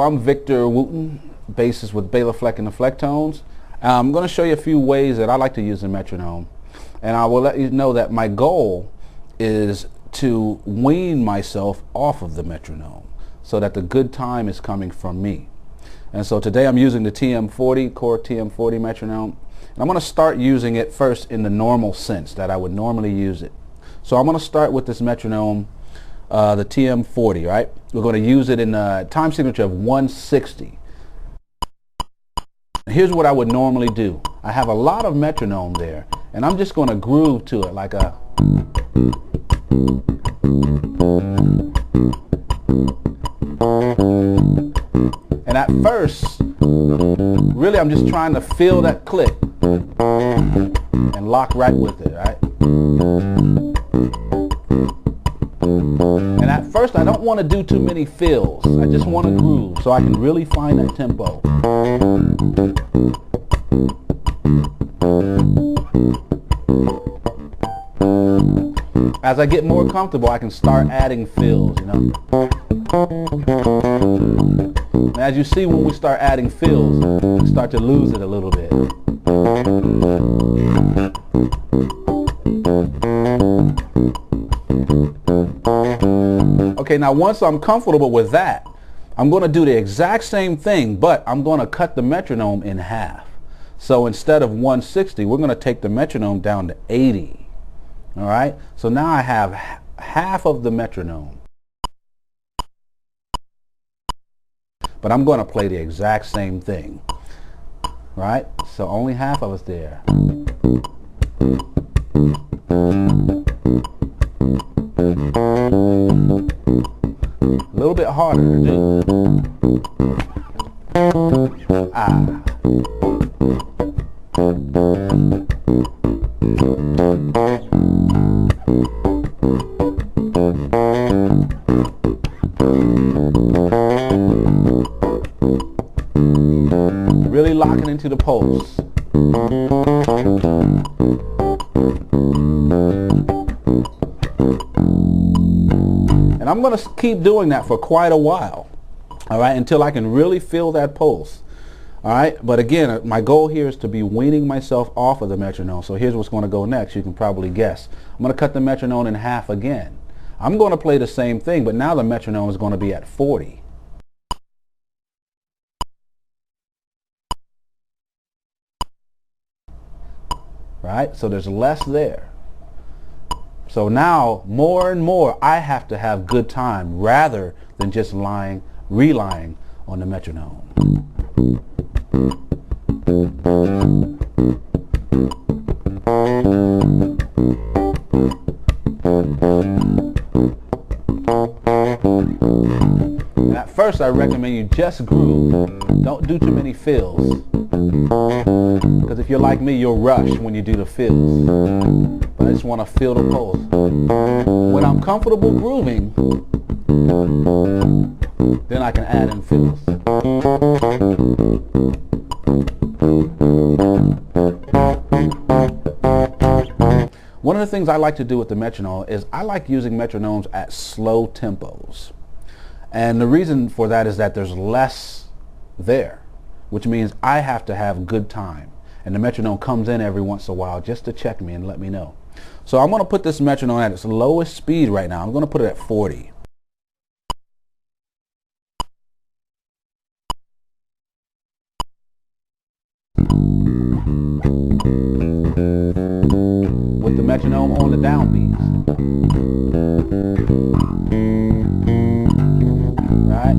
I'm Wictor Wotten, bassist with Bela Fleck and the Flecktones. I'm going to show you a few ways that I like to use the metronome, and I will let you know that my goal is to wean myself off of the metronome so that the good time is coming from me. And so today I'm using the TM40, Core TM40 metronome, and I'm going to start using it first in the normal sense that I would normally use it. So I'm going to start with this metronome, the TM40, right? We're going to use it in a time signature of 160. Here's what I would normally do. I have a lot of metronome there, and I'm just going to groove to it like a... And at first, really I'm just trying to feel that click and lock right with it, right? And at first I don't want to do too many fills. I just want to groove so I can really find that tempo. As I get more comfortable, I can start adding fills, you know. And as you see, when we start adding fills, we start to lose it a little bit. Okay, now once I'm comfortable with that, I'm going to do the exact same thing, but I'm going to cut the metronome in half. So instead of 160, we're going to take the metronome down to 80. All right, so now I have half of the metronome, but I'm going to play the exact same thing, right? So only half of it's there. A little bit harder to do. Ah. Really locking into the pulse. And I'm going to keep doing that for quite a while, all right, until I can really feel that pulse. All right, but again, my goal here is to be weaning myself off of the metronome. So here's what's going to go next. You can probably guess. I'm going to cut the metronome in half again. I'm going to play the same thing, but now the metronome is going to be at 40. Right? So there's less there. So now, more and more, I have to have good time rather than just relying on the metronome. And at first, I recommend you just groove. Don't do too many fills. Because if you're like me, you'll rush when you do the fills. But I just want to feel the pulse. When I'm comfortable grooving, then I can add in fills. One of the things I like to do with the metronome is I like using metronomes at slow tempos. And the reason for that is that there's less there, which means I have to have good time. And the metronome comes in every once in a while just to check me and let me know. So I'm going to put this metronome at its lowest speed right now. I'm going to put it at 40. With the metronome on the downbeats. Right?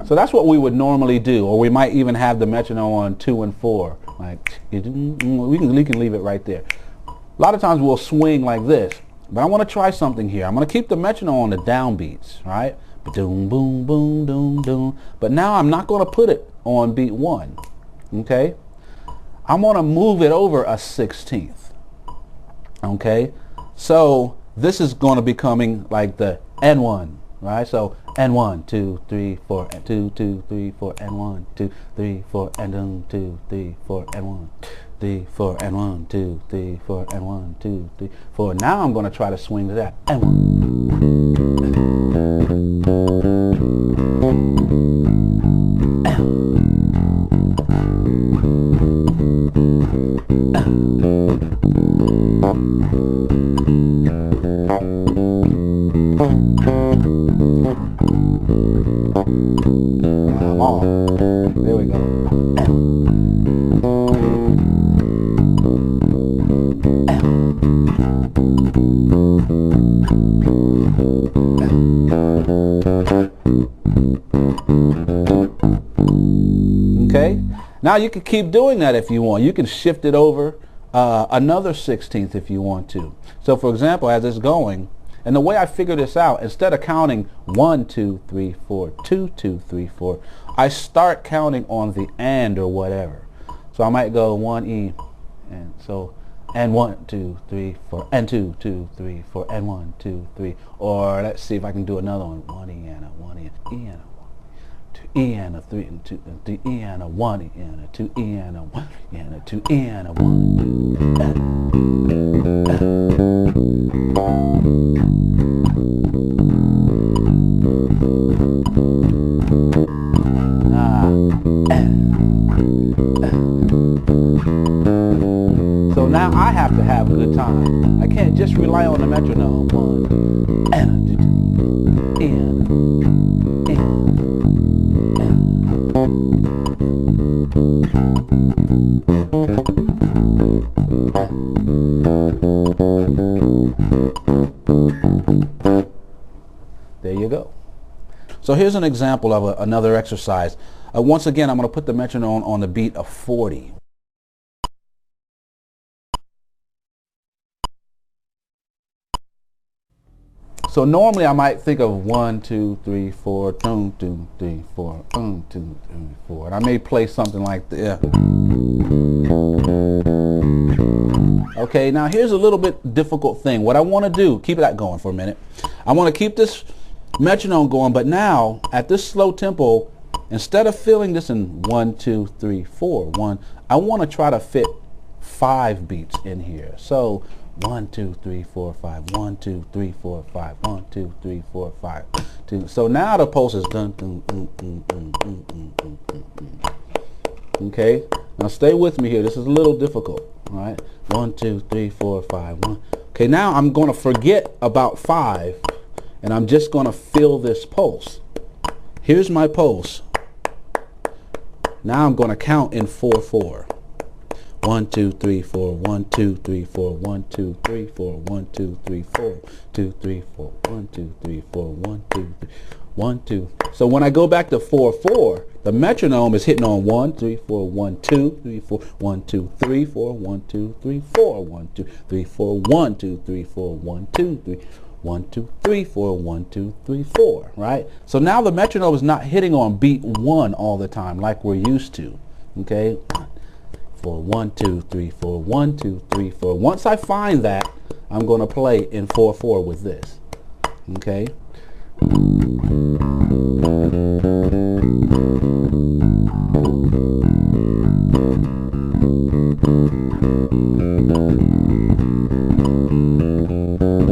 So that's what we would normally do, or we might even have the metronome on 2 and 4. Like we can leave it right there. A lot of times we'll swing like this, but I want to try something here. I'm going to keep the metronome on the downbeats, right? Boom, boom, boom, boom, boom. But now I'm not going to put it on beat 1. Okay? I'm going to move it over a 16th. Okay? So this is going to be coming like the N1, right? So N1, 2, 3, 4, and 2, 2, 3, 4, and 1, 2, 3, 4, and 2, 3, 4, and 1, 3, 4, and 1, 2, 3, 4, and 1, 2, 3, 4. Now I'm going to try to swing to that. And 1. Come on. There we go. Okay, now you can keep doing that if you want. You can shift it over another 16th if you want to. So for example, as it's going, and the way I figure this out, instead of counting 1, 2, 3, 4, 2, 2, 3, 4, I start counting on the and or whatever. So I might go 1 E, and so and 1, 2, 3, 4, and 2, 2, 3, 4, and 1, 2, 3. Or let's see if I can do another one. 1 E and a 1 E, E and a 1, 2 E and a 3 and 2, and 3 E and a 1 E and a 2 E and a 1 E and a 2 E and a 1, 2. So now I have to have a good time. I can't just rely on the metronome. 1 and 2 and. There you go. So here's an example of another exercise. Once again, I'm going to put the metronome on the beat of 40. So normally I might think of 1, 2, 3, 4, 2, 2, 3, 4, 2, 3, 4, and I may play something like this. Okay, now here's a little bit difficult thing. What I want to do, keep that going for a minute. I want to keep this metronome going, but now at this slow tempo, instead of filling this in 1, 2, 3, 4, 1, I want to try to fit 5 beats in here. So 1, 2, 3, 4, 5, 1, 2, 3, 4, 5, 1, 2, 3, 4, 5, 2. So now the pulse is dun, dun, dun, dun, dun, dun, dun, dun, dun, dun. Okay, now stay with me here. This is a little difficult. All right, 1, 2, 3, 4, 5, 1. Okay, now I'm going to forget about 5, and I'm just going to feel this pulse. Here's my pulse. Now I'm going to count in 4/4. 1, 2, 3, 4, 1, 2, 3, 4, 1, 2, 3, 4, 1, 2, 3, 4, 2, 3, 4, 1, 2, 3, 4, 1, 2, 3, 1, 2. So when I go back to 4/4, the metronome is hitting on 1, 3, 4, 1, 2, 3, 4, 1, 2, 3, 4, 1, 2, 3, 4, 1, 2, 3, 4, 1, 2, 3, 4, 1, 2, 3, 1, 2, 3, 4, 1, 2, 3, 4, right? So now the metronome is not hitting on beat 1 all the time like we're used to, okay? 4, 1, 2, 3, 4, 1, 2, 3, 4. Once I find that, I'm going to play in 4/4 with this, okay?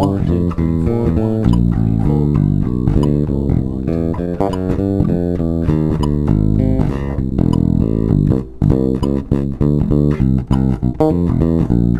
One, two, three, four, 1, 2, 3, 4, 1, 2, 3, 4, 1, 2, 3.